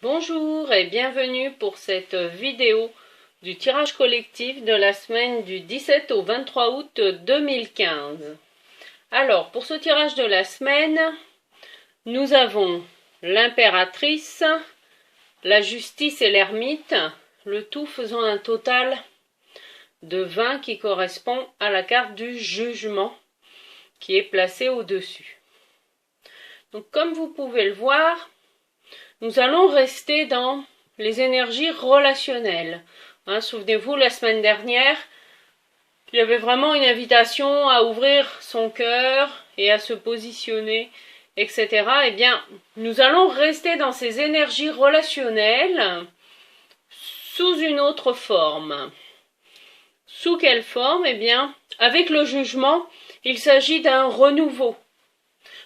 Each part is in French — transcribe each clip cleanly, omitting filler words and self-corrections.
Bonjour et bienvenue pour cette vidéo du tirage collectif de la semaine du 17 au 23 août 2015. Alors, pour ce tirage de la semaine, nous avons l'impératrice, la justice et l'ermite, le tout faisant un total de 20 qui correspond à la carte du jugement qui est placée au-dessus. Donc, comme vous pouvez le voir, nous allons rester dans les énergies relationnelles. Souvenez-vous, la semaine dernière, il y avait vraiment une invitation à ouvrir son cœur et à se positionner, etc. Eh bien, nous allons rester dans ces énergies relationnelles sous une autre forme. Sous quelle forme? Eh bien, avec le jugement, il s'agit d'un renouveau.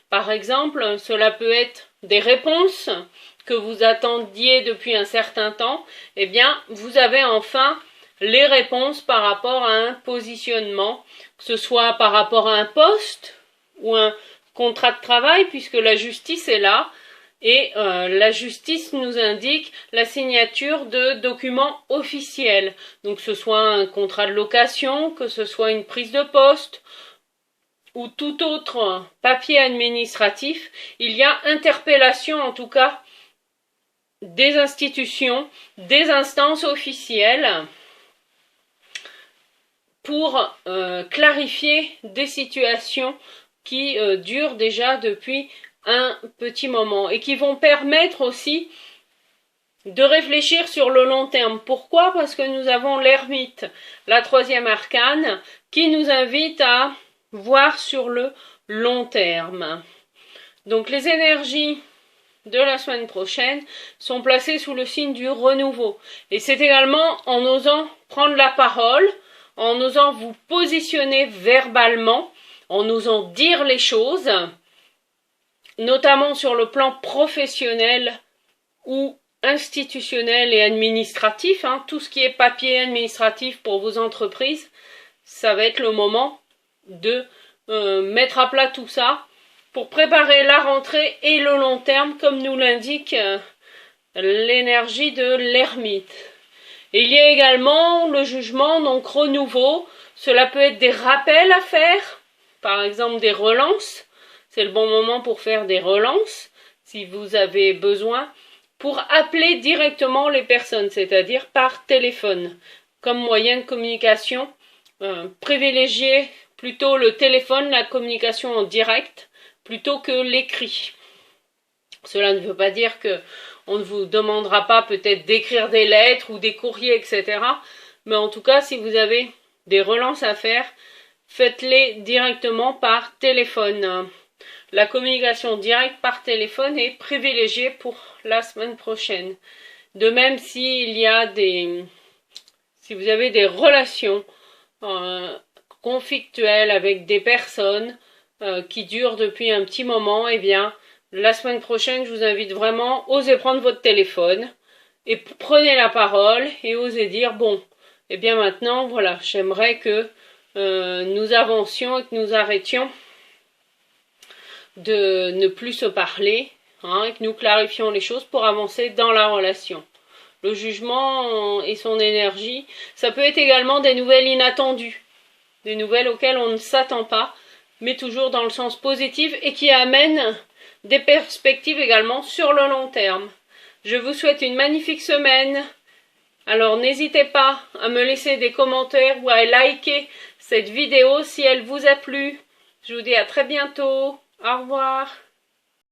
Par exemple, cela peut être des réponses que vous attendiez depuis un certain temps, eh bien, vous avez enfin les réponses par rapport à un positionnement, que ce soit par rapport à un poste ou un contrat de travail, puisque la justice est là, et la justice nous indique la signature de documents officiels. Donc, que ce soit un contrat de location, que ce soit une prise de poste, ou tout autre papier administratif, il y a interpellation en tout cas des institutions, des instances officielles pour clarifier des situations qui durent déjà depuis un petit moment et qui vont permettre aussi de réfléchir sur le long terme. Pourquoi? Parce que nous avons l'ermite, la troisième arcane, qui nous invite à voir sur le long terme. Donc les énergies de la semaine prochaine sont placées sous le signe du renouveau. Et c'est également en osant prendre la parole, en osant vous positionner verbalement, en osant dire les choses, notamment sur le plan professionnel ou institutionnel et administratif, tout ce qui est papier administratif pour vos entreprises, ça va être le moment de mettre à plat tout ça pour préparer la rentrée et le long terme, comme nous l'indique l'énergie de l'ermite. Et il y a également le jugement, donc renouveau. Cela peut être des rappels à faire, par exemple des relances. C'est le bon moment pour faire des relances, si vous avez besoin, pour appeler directement les personnes, c'est-à-dire par téléphone, comme moyen de communication. Privilégier plutôt le téléphone, la communication en direct, plutôt que l'écrit. Cela ne veut pas dire que on ne vous demandera pas peut-être d'écrire des lettres ou des courriers, etc. Mais en tout cas, si vous avez des relances à faire, faites-les directement par téléphone. La communication directe par téléphone est privilégiée pour la semaine prochaine. De même, si vous avez des relations conflictuelles avec des personnes qui durent depuis un petit moment, eh bien, la semaine prochaine, je vous invite vraiment, osez prendre votre téléphone et prenez la parole et osez dire, bon, eh bien maintenant, voilà, j'aimerais que nous avancions et que nous arrêtions de ne plus se parler, et que nous clarifions les choses pour avancer dans la relation. Le jugement et son énergie, ça peut être également des nouvelles inattendues, des nouvelles auxquelles on ne s'attend pas, mais toujours dans le sens positif et qui amènent des perspectives également sur le long terme. Je vous souhaite une magnifique semaine. Alors n'hésitez pas à me laisser des commentaires ou à liker cette vidéo si elle vous a plu. Je vous dis à très bientôt. Au revoir.